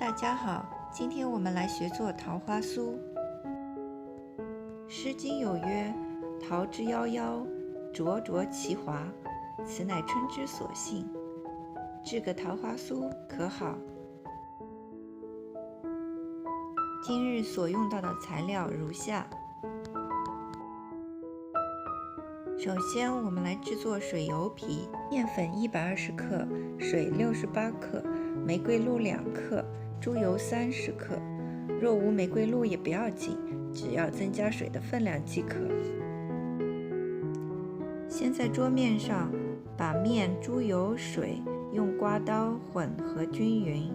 大家好，今天我们来学做桃花酥。诗经有曰：桃之夭夭，灼灼其华，此乃春之所幸。制个桃花酥可好？今日所用到的材料如下。首先，我们来制作水油皮，面粉120克，水68克，玫瑰露2克，猪油30克。若无玫瑰露也不要紧，只要增加水的分量即可。先在桌面上把面、猪油、水用刮刀混合均匀。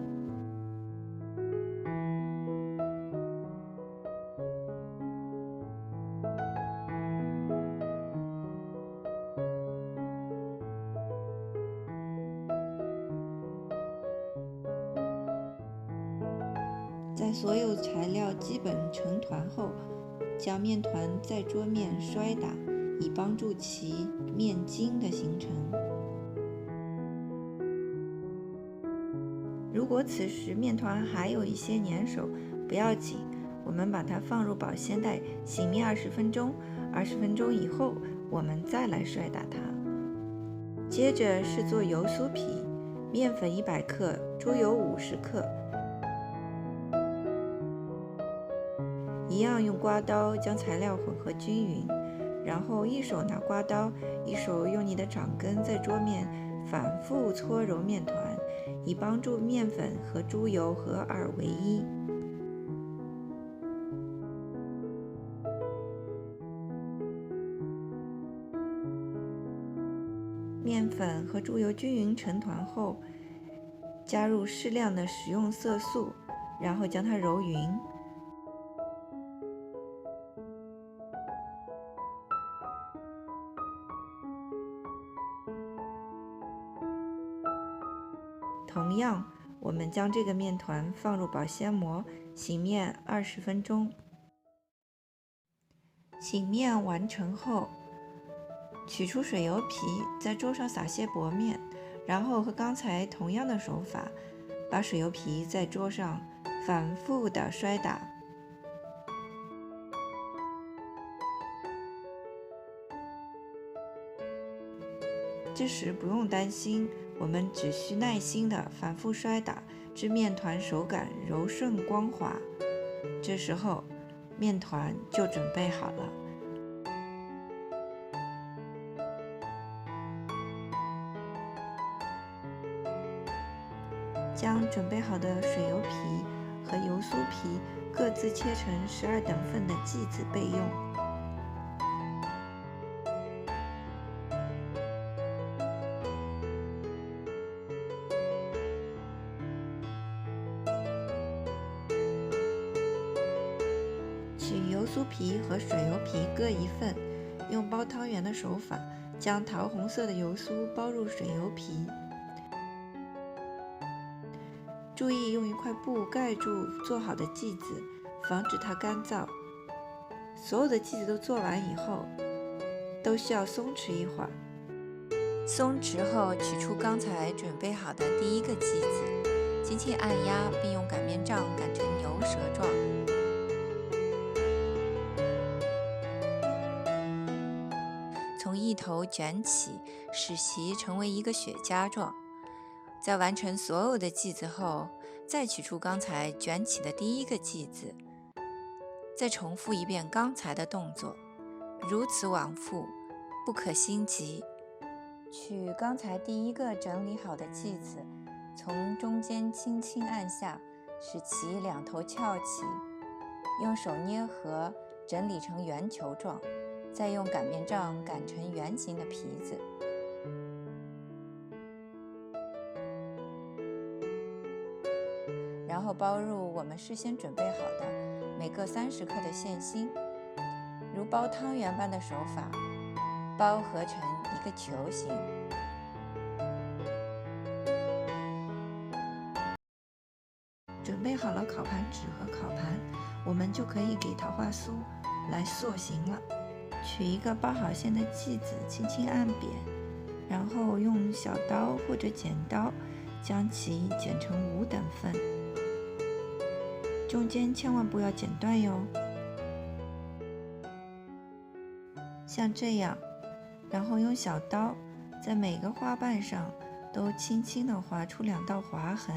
在所有材料基本成团后，将面团在桌面摔打，以帮助其面筋的形成。如果此时面团还有一些粘手，不要紧，我们把它放入保鲜袋醒面20分钟，20分钟以后我们再来摔打它。接着是做油酥皮，面粉100克，猪油50克。一样用刮刀将材料混合均匀，然后一手拿刮刀，一手用你的掌根在桌面反复搓揉面团，以帮助面粉和猪油合二为一。面粉和猪油均匀成团后，加入适量的食用色素，然后将它揉匀。同样，我们将这个面团放入保鲜膜，醒面20分钟。醒面完成后，取出水油皮，在桌上撒些薄面，然后和刚才同样的手法，把水油皮在桌上反复的摔打。这时不用担心，我们只需耐心地反复摔打，至面团手感柔顺光滑。这时候，面团就准备好了。将准备好的水油皮和油酥皮各自切成12等份的剂子备用。取油酥皮和水油皮各1份，用包汤圆的手法，将桃红色的油酥包入水油皮。注意用一块布盖住做好的剂子，防止它干燥。所有的剂子都做完以后，都需要松弛一会儿。松弛后，取出刚才准备好的第一个剂子，轻轻按压，并用擀面杖擀成牛舌状。从一头卷起，使其成为一个雪茄状。在完成所有的剂子后，再取出刚才卷起的第一个剂子，再重复一遍刚才的动作，如此往复，不可心急。取刚才第一个整理好的剂子，从中间轻轻按下，使其两头翘起，用手捏合，整理成圆球状，再用擀面杖擀成圆形的皮子。然后包入我们事先准备好的每个30克的馅心，如包汤圆般的手法，包合成一个球形。准备好了烤盘纸和烤盘，我们就可以给桃花酥来塑形了。取一个包好馅的剂子，轻轻按扁，然后用小刀或者剪刀将其剪成5等份。中间千万不要剪断哟。像这样，然后用小刀在每个花瓣上都轻轻地划出2道划痕，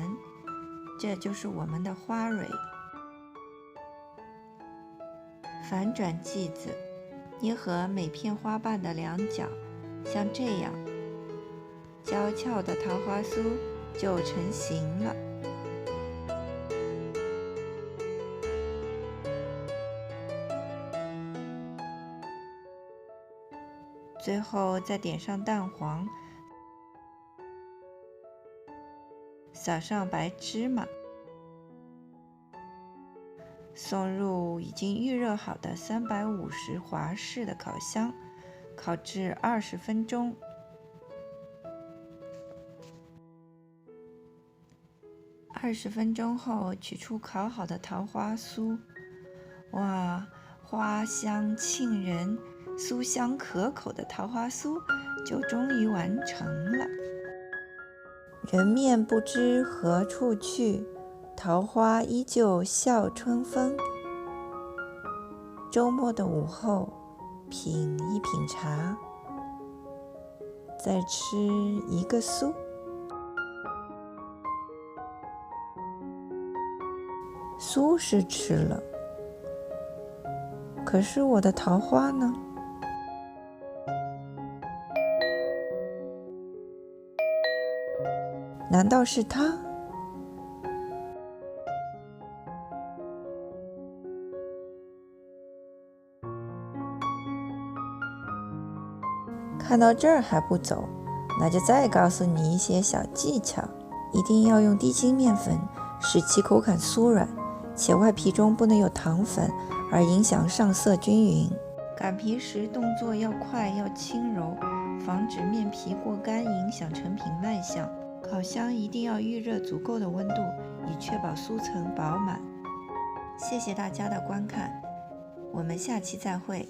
这就是我们的花蕊。反转剂子，捏合每片花瓣的2角，像这样，娇俏的桃花酥就成型了。最后再点上蛋黄，撒上白芝麻，送入已经预热好的350华氏的烤箱，烤至20分钟。20分钟后，取出烤好的桃花酥，哇，花香沁人，酥香可口的桃花酥就终于完成了。人面不知何处去，桃花依旧笑春风。周末的午后，品一品茶，再吃一个酥。酥是吃了，可是我的桃花呢？难道是它？看到这儿还不走，那就再告诉你一些小技巧。一定要用低筋面粉，使其口感酥软，且外皮中不能有糖粉，而影响上色均匀。擀皮时动作要快，要轻柔，防止面皮过干影响成品卖相。烤箱一定要预热足够的温度，以确保酥层饱满。谢谢大家的观看，我们下期再会。